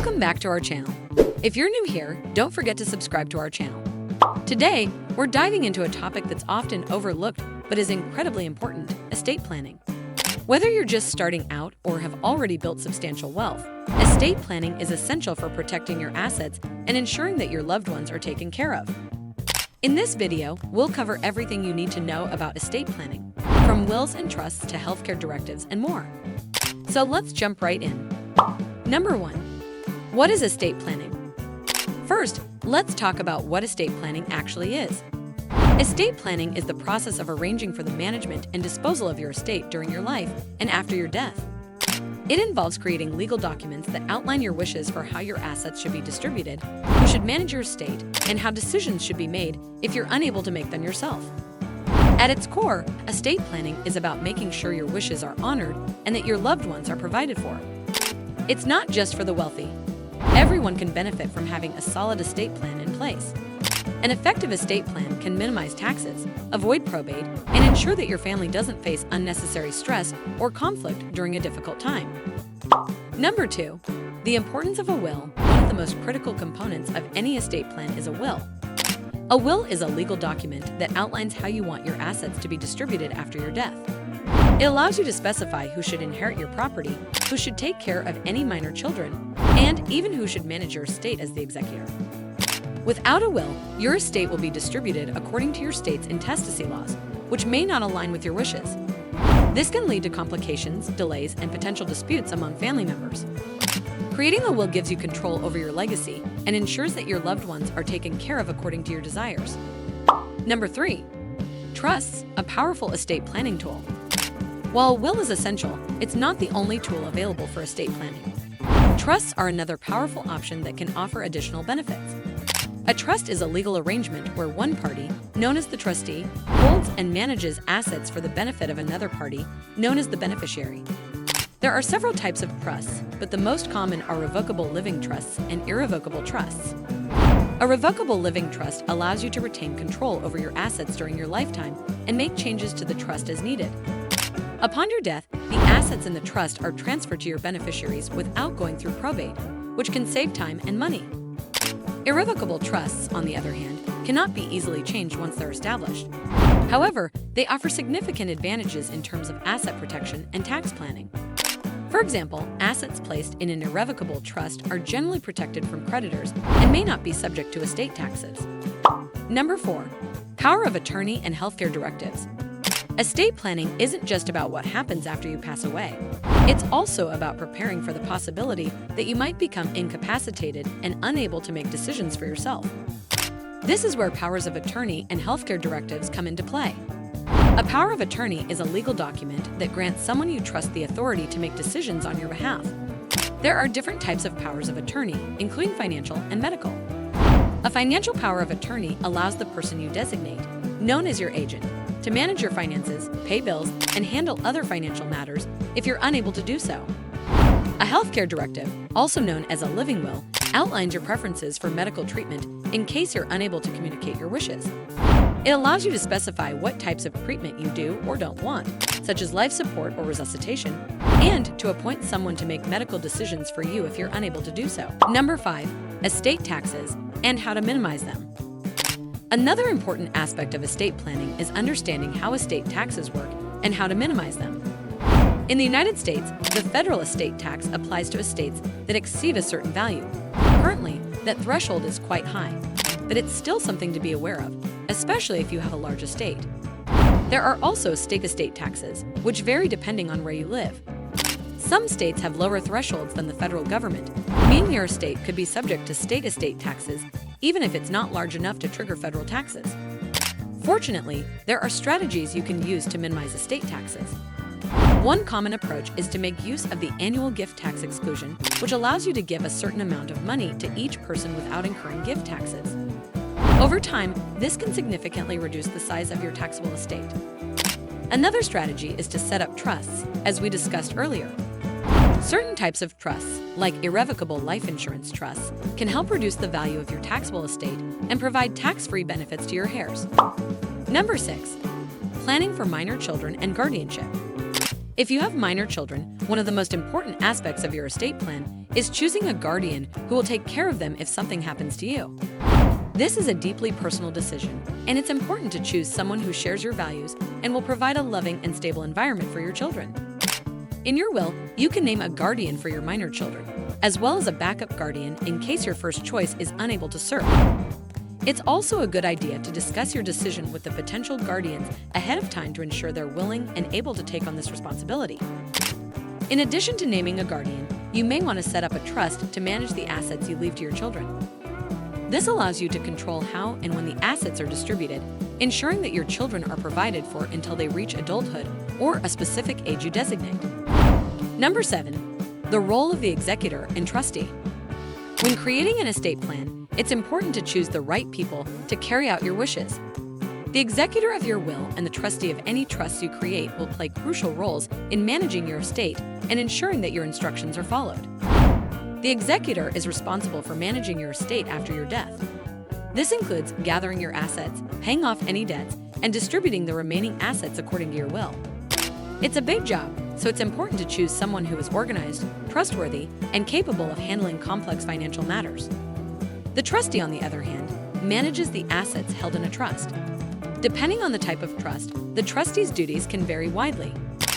Welcome back to our channel. If you're new here, don't forget to subscribe to our channel. Today, we're diving into a topic that's often overlooked but is incredibly important: estate planning. Whether you're just starting out or have already built substantial wealth, estate planning is essential for protecting your assets and ensuring that your loved ones are taken care of. In this video, we'll cover everything you need to know about estate planning, from wills and trusts to healthcare directives and more. So let's jump right in. Number 1. What is estate planning? First, let's talk about what estate planning actually is. Estate planning is the process of arranging for the management and disposal of your estate during your life and after your death. It involves creating legal documents that outline your wishes for how your assets should be distributed, who should manage your estate, and how decisions should be made if you're unable to make them yourself. At its core, estate planning is about making sure your wishes are honored and that your loved ones are provided for. It's not just for the wealthy. Everyone can benefit from having a solid estate plan in place. An effective estate plan can minimize taxes, avoid probate, and ensure that your family doesn't face unnecessary stress or conflict during a difficult time. Number 2. The importance of a will. One of the most critical components of any estate plan is a will. A will is a legal document that outlines how you want your assets to be distributed after your death. It allows you to specify who should inherit your property, who should take care of any minor children, and even who should manage your estate as the executor. Without a will, your estate will be distributed according to your state's intestacy laws, which may not align with your wishes. This can lead to complications, delays, and potential disputes among family members. Creating a will gives you control over your legacy and ensures that your loved ones are taken care of according to your desires. Number 3. Trusts, a powerful estate planning tool. While a will is essential, it's not the only tool available for estate planning. Trusts are another powerful option that can offer additional benefits. A trust is a legal arrangement where one party, known as the trustee, holds and manages assets for the benefit of another party, known as the beneficiary. There are several types of trusts, but the most common are revocable living trusts and irrevocable trusts. A revocable living trust allows you to retain control over your assets during your lifetime and make changes to the trust as needed. Upon your death, the assets in the trust are transferred to your beneficiaries without going through probate, which can save time and money. Irrevocable trusts, on the other hand, cannot be easily changed once they're established. However, they offer significant advantages in terms of asset protection and tax planning. For example, assets placed in an irrevocable trust are generally protected from creditors and may not be subject to estate taxes. Number 4. Power of attorney and healthcare directives. Estate planning isn't just about what happens after you pass away. It's also about preparing for the possibility that you might become incapacitated and unable to make decisions for yourself. This is where powers of attorney and healthcare directives come into play. A power of attorney is a legal document that grants someone you trust the authority to make decisions on your behalf. There are different types of powers of attorney, including financial and medical. A financial power of attorney allows the person you designate, known as your agent, to manage your finances, pay bills, and handle other financial matters if you're unable to do so. A healthcare directive, also known as a living will, outlines your preferences for medical treatment in case you're unable to communicate your wishes. It allows you to specify what types of treatment you do or don't want, such as life support or resuscitation, and to appoint someone to make medical decisions for you if you're unable to do so. Number 5. Estate taxes and how to minimize them. Another important aspect of estate planning is understanding how estate taxes work and how to minimize them. In the United States, the federal estate tax applies to estates that exceed a certain value. Currently, that threshold is quite high, but it's still something to be aware of, especially if you have a large estate. There are also stake estate taxes, which vary depending on where you live. Some states have lower thresholds than the federal government, meaning your estate could be subject to state estate taxes, even if it's not large enough to trigger federal taxes. Fortunately, there are strategies you can use to minimize estate taxes. One common approach is to make use of the annual gift tax exclusion, which allows you to give a certain amount of money to each person without incurring gift taxes. Over time, this can significantly reduce the size of your taxable estate. Another strategy is to set up trusts, as we discussed earlier. Certain types of trusts, like irrevocable life insurance trusts, can help reduce the value of your taxable estate and provide tax-free benefits to your heirs. Number 6. Planning for minor children and guardianship. If you have minor children, one of the most important aspects of your estate plan is choosing a guardian who will take care of them if something happens to you. This is a deeply personal decision, and it's important to choose someone who shares your values and will provide a loving and stable environment for your children. In your will, you can name a guardian for your minor children, as well as a backup guardian in case your first choice is unable to serve. It's also a good idea to discuss your decision with the potential guardians ahead of time to ensure they're willing and able to take on this responsibility. In addition to naming a guardian, you may want to set up a trust to manage the assets you leave to your children. This allows you to control how and when the assets are distributed, ensuring that your children are provided for until they reach adulthood or a specific age you designate. Number 7. The role of the executor and trustee. When creating an estate plan, it's important to choose the right people to carry out your wishes. The executor of your will and the trustee of any trusts you create will play crucial roles in managing your estate and ensuring that your instructions are followed. The executor is responsible for managing your estate after your death. This includes gathering your assets, paying off any debts, and distributing the remaining assets according to your will. It's a big job, so it's important to choose someone who is organized, trustworthy, and capable of handling complex financial matters. The trustee, on the other hand, manages the assets held in a trust. Depending on the type of trust, the trustee's duties can vary widely.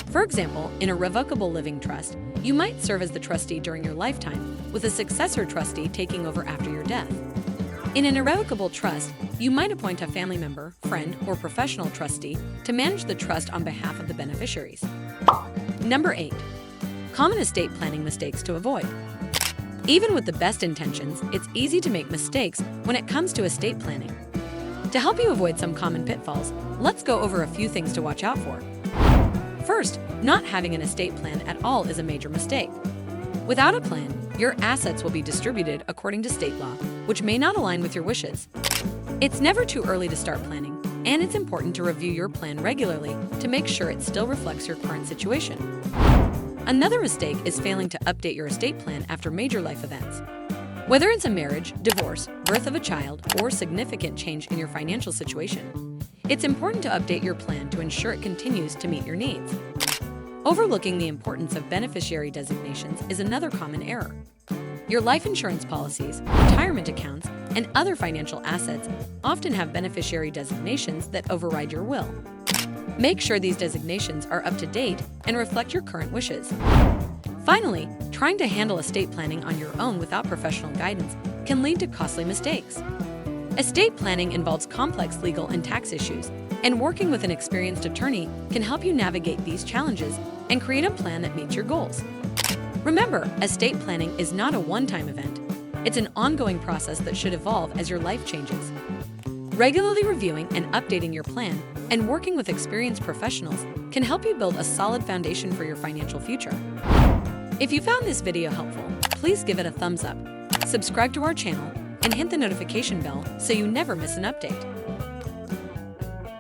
For example, in a revocable living trust, you might serve as the trustee during your lifetime, with a successor trustee taking over after your death. In an irrevocable trust, you might appoint a family member, friend, or professional trustee to manage the trust on behalf of the beneficiaries. Number 8. Common estate planning mistakes to avoid. Even with the best intentions, it's easy to make mistakes when it comes to estate planning. To help you avoid some common pitfalls, let's go over a few things to watch out for. First, not having an estate plan at all is a major mistake. Without a plan, your assets will be distributed according to state law, which may not align with your wishes. It's never too early to start planning, and it's important to review your plan regularly to make sure it still reflects your current situation. Another mistake is failing to update your estate plan after major life events. Whether it's a marriage, divorce, birth of a child, or significant change in your financial situation, it's important to update your plan to ensure it continues to meet your needs. Overlooking the importance of beneficiary designations is another common error. Your life insurance policies, retirement accounts, and other financial assets often have beneficiary designations that override your will. Make sure these designations are up to date and reflect your current wishes. Finally, trying to handle estate planning on your own without professional guidance can lead to costly mistakes. Estate planning involves complex legal and tax issues, and working with an experienced attorney can help you navigate these challenges and create a plan that meets your goals. Remember, estate planning is not a one-time event. It's an ongoing process that should evolve as your life changes. Regularly reviewing and updating your plan and working with experienced professionals can help you build a solid foundation for your financial future. If you found this video helpful, please give it a thumbs up, subscribe to our channel, and hit the notification bell so you never miss an update.